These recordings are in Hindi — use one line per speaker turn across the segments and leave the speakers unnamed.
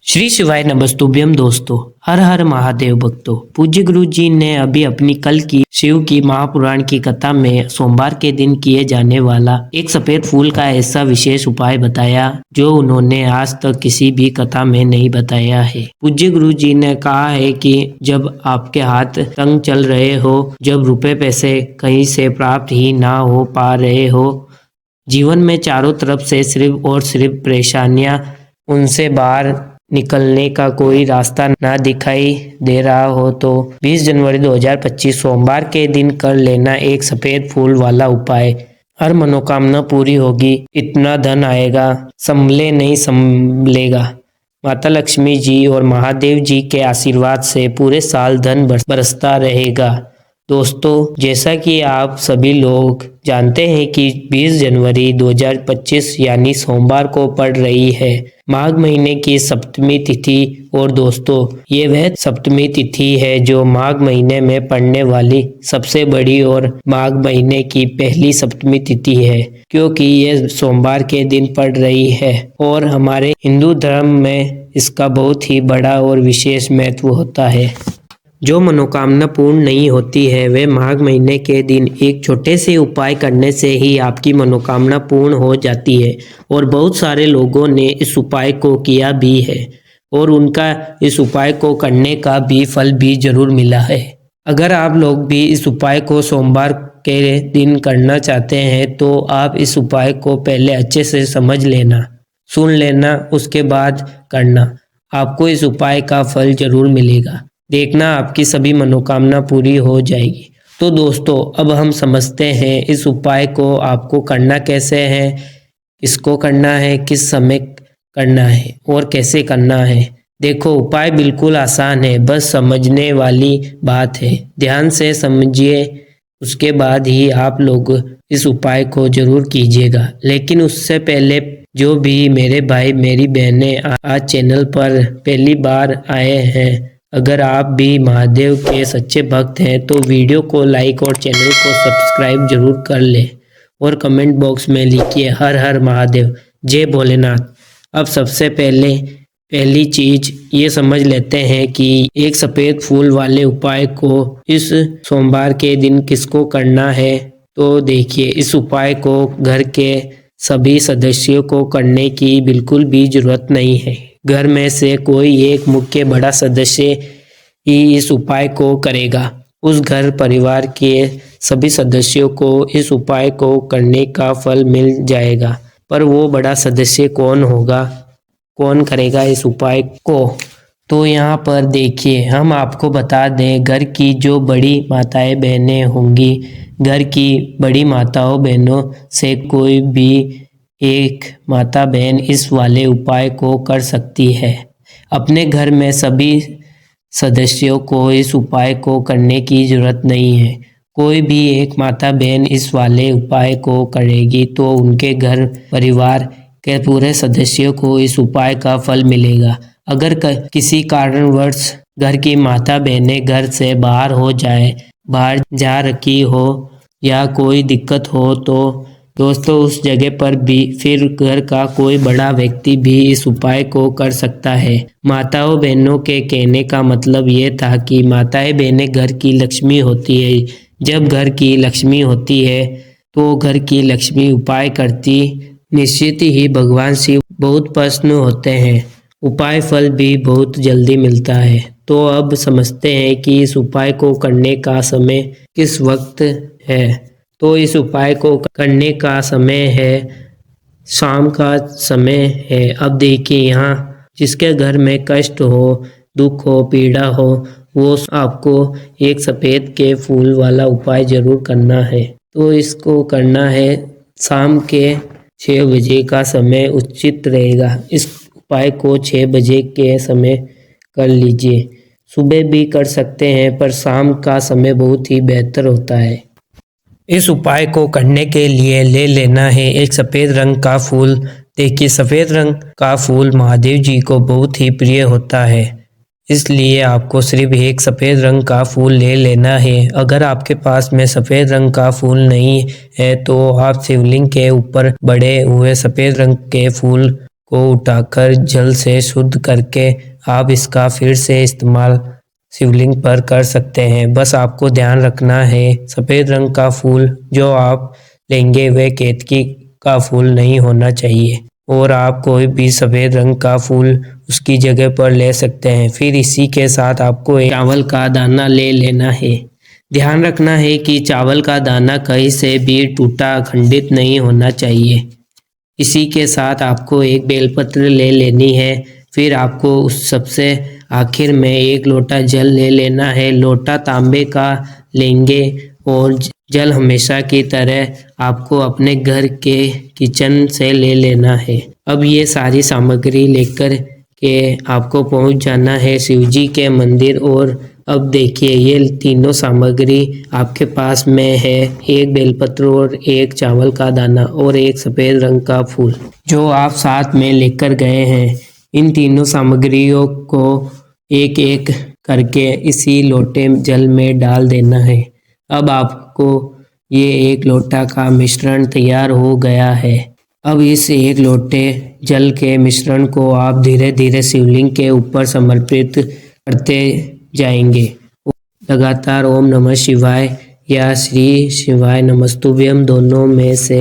श्री शिवाय नमस्तुभ्यम दोस्तों। हर हर महादेव भक्तों। पूज्य गुरु जी ने अभी अपनी कल की शिव की महापुराण की कथा में सोमवार के दिन किए जाने वाला एक सफेद फूल का ऐसा विशेष उपाय बताया जो उन्होंने आज तक किसी भी कथा में नहीं बताया है। पूज्य गुरु जी ने कहा है कि जब आपके हाथ तंग चल रहे हो, जब रुपए पैसे कहीं से प्राप्त ही ना हो पा रहे हो, जीवन में चारों तरफ से सिर्फ और सिर्फ परेशानियां, उनसे बाहर निकलने का कोई रास्ता ना दिखाई दे रहा हो तो 20 जनवरी 2025 सोमवार के दिन कर लेना एक सफेद फूल वाला उपाय। हर मनोकामना पूरी होगी, इतना धन आएगा, संभले नहीं संभलेगा। माता लक्ष्मी जी और महादेव जी के आशीर्वाद से पूरे साल धन बरसता रहेगा। दोस्तों, जैसा कि आप सभी लोग जानते हैं कि 20 जनवरी 2025 यानी सोमवार को पड़ रही है माघ महीने की सप्तमी तिथि। और दोस्तों, ये वह सप्तमी तिथि है जो माघ महीने में पड़ने वाली सबसे बड़ी और माघ महीने की पहली सप्तमी तिथि है, क्योंकि ये सोमवार के दिन पड़ रही है और हमारे हिंदू धर्म में इसका बहुत ही बड़ा और विशेष महत्व होता है। जो मनोकामना पूर्ण नहीं होती है वे माघ महीने के दिन एक छोटे से उपाय करने से ही आपकी मनोकामना पूर्ण हो जाती है। और बहुत सारे लोगों ने इस उपाय को किया भी है और उनका इस उपाय को करने का भी फल भी जरूर मिला है। अगर आप लोग भी इस उपाय को सोमवार के दिन करना चाहते हैं तो आप इस उपाय को पहले अच्छे से समझ लेना, सुन लेना, उसके बाद करना। आपको इस उपाय का फल जरूर मिलेगा। देखना आपकी सभी मनोकामना पूरी हो जाएगी। तो दोस्तों, अब हम समझते हैं इस उपाय को आपको करना कैसे है, किसको करना है, किस समय करना है और कैसे करना है। देखो, उपाय बिल्कुल आसान है, बस समझने वाली बात है। ध्यान से समझिए, उसके बाद ही आप लोग इस उपाय को जरूर कीजिएगा। लेकिन उससे पहले जो भी मेरे भाई मेरी बहनें आज चैनल पर पहली बार आए हैं, अगर आप भी महादेव के सच्चे भक्त हैं तो वीडियो को लाइक और चैनल को सब्सक्राइब जरूर कर लें और कमेंट बॉक्स में लिखिए हर हर महादेव, जय भोलेनाथ। अब सबसे पहली चीज ये समझ लेते हैं कि एक सफेद फूल वाले उपाय को इस सोमवार के दिन किसको करना है। तो देखिए, इस उपाय को घर के सभी सदस्यों को करने की बिल्कुल भी जरूरत नहीं है। घर में से कोई एक मुख्य बड़ा सदस्य ही इस उपाय को करेगा। उस घर परिवार के सभी सदस्यों को इस उपाय को करने का फल मिल जाएगा। पर वो बड़ा सदस्य कौन होगा, कौन करेगा इस उपाय को? तो यहाँ पर देखिए, हम आपको बता दें, घर की जो बड़ी माताएं बहनें होंगी, घर की बड़ी माताओं बहनों से कोई भी एक माता बहन इस वाले उपाय को कर सकती है। अपने घर में सभी सदस्यों को इस उपाय को करने की जरूरत नहीं है। कोई भी एक माता बहन इस वाले उपाय को करेगी तो उनके घर परिवार के पूरे सदस्यों को इस उपाय का फल मिलेगा। अगर किसी कारणवश घर की माता बहनें घर से बाहर जा रखी हो या कोई दिक्कत हो तो दोस्तों, उस जगह पर भी फिर घर का कोई बड़ा व्यक्ति भी इस उपाय को कर सकता है। माताओं बहनों के कहने का मतलब ये था कि माताएं बहनें घर की लक्ष्मी होती है। जब घर की लक्ष्मी होती है तो घर की लक्ष्मी उपाय करती, निश्चित ही भगवान शिव बहुत प्रसन्न होते हैं। उपाय फल भी बहुत जल्दी मिलता है। तो अब समझते हैं कि इस उपाय को करने का समय किस वक्त है। तो इस उपाय को करने का समय है, शाम का समय है। अब देखिए, यहाँ जिसके घर में कष्ट हो, दुख हो, पीड़ा हो, वो आपको एक सफ़ेद के फूल वाला उपाय जरूर करना है। तो इसको करना है शाम के 6 बजे का समय उचित रहेगा। इस उपाय को 6 बजे के समय कर लीजिए। सुबह भी कर सकते हैं, पर शाम का समय बहुत ही बेहतर होता है। इस उपाय को करने के लिए ले लेना है एक सफ़ेद रंग का फूल। देखिए, सफ़ेद रंग का फूल महादेव जी को बहुत ही प्रिय होता है, इसलिए आपको सिर्फ एक सफ़ेद रंग का फूल ले लेना है। अगर आपके पास में सफ़ेद रंग का फूल नहीं है तो आप शिवलिंग के ऊपर बड़े हुए सफ़ेद रंग के फूल को उठाकर जल से शुद्ध करके आप इसका फिर से इस्तेमाल शिवलिंग पर कर सकते हैं। बस आपको ध्यान रखना है सफ़ेद रंग का फूल जो आप लेंगे वह केतकी का फूल नहीं होना चाहिए और आप कोई भी सफ़ेद रंग का फूल उसकी जगह पर ले सकते हैं। फिर इसी के साथ आपको एक चावल का दाना ले लेना है। ध्यान रखना है कि चावल का दाना कहीं से भी टूटा खंडित नहीं होना चाहिए। इसी के साथ आपको एक बेलपत्र ले लेनी है। फिर आपको उस सबसे आखिर में एक लोटा जल ले लेना है। लोटा तांबे का लेंगे और जल हमेशा की तरह आपको अपने घर के किचन से ले लेना है। अब ये सारी सामग्री लेकर के आपको पहुंच जाना है शिवजी के मंदिर। और अब देखिए ये तीनों सामग्री आपके पास में है, एक बेलपत्र और एक चावल का दाना और एक सफ़ेद रंग का फूल जो आप साथ में लेकर गए हैं। इन तीनों सामग्रियों को एक एक करके इसी लोटे जल में डाल देना है। अब आपको ये एक लोटा का मिश्रण तैयार हो गया है। अब इस एक लोटे जल के मिश्रण को आप धीरे धीरे शिवलिंग के ऊपर समर्पित करते जाएंगे। लगातार ओम नमः शिवाय या श्री शिवाय नमस्तुभ्यम दोनों में से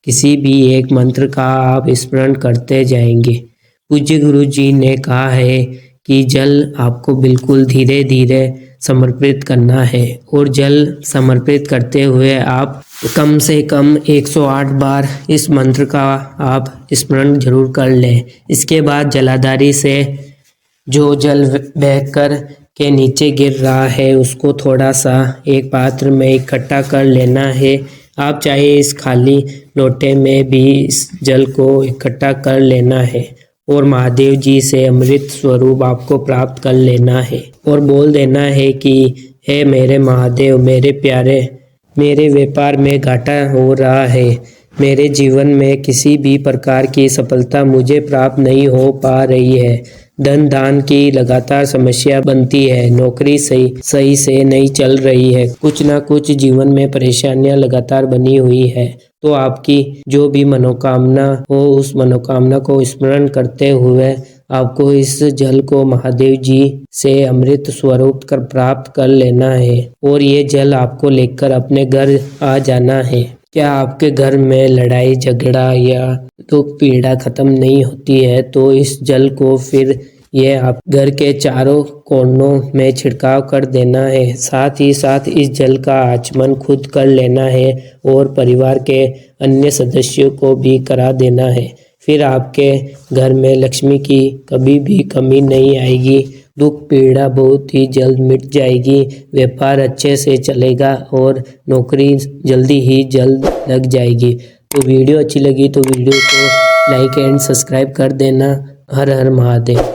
किसी भी एक मंत्र का आप स्मरण करते जाएंगे। पूज्य गुरु जी ने कहा है कि जल आपको बिल्कुल धीरे धीरे समर्पित करना है और जल समर्पित करते हुए आप कम से कम 108 बार इस मंत्र का आप स्मरण जरूर कर लें। इसके बाद जलाधारी से जो जल बहकर के नीचे गिर रहा है उसको थोड़ा सा एक पात्र में इकट्ठा कर लेना है। आप चाहे इस खाली लोटे में भी इस जल को इकट्ठा कर लेना है और महादेव जी से अमृत स्वरूप आपको प्राप्त कर लेना है और बोल देना है कि हे मेरे महादेव, मेरे प्यारे, मेरे व्यापार में घाटा हो रहा है, मेरे जीवन में किसी भी प्रकार की सफलता मुझे प्राप्त नहीं हो पा रही है, धन दान की लगातार समस्या बनती है, नौकरी सही से नहीं चल रही है, कुछ ना कुछ जीवन में परेशानियां लगातार बनी हुई है। तो आपकी जो भी मनोकामना हो उस मनोकामना को स्मरण करते हुए आपको इस जल को महादेव जी से अमृत स्वरूप कर प्राप्त कर लेना है और ये जल आपको लेकर अपने घर आ जाना है। क्या आपके घर में लड़ाई झगड़ा या दुख पीड़ा खत्म नहीं होती है तो इस जल को फिर ये आप घर के चारों कोनों में छिड़काव कर देना है। साथ ही साथ इस जल का आचमन खुद कर लेना है और परिवार के अन्य सदस्यों को भी करा देना है। फिर आपके घर में लक्ष्मी की कभी भी कमी नहीं आएगी, दुख पीड़ा बहुत ही जल्द मिट जाएगी, व्यापार अच्छे से चलेगा और नौकरी जल्द लग जाएगी। तो वीडियो अच्छी लगी तो वीडियो को लाइक एंड सब्सक्राइब कर देना। हर हर महादेव।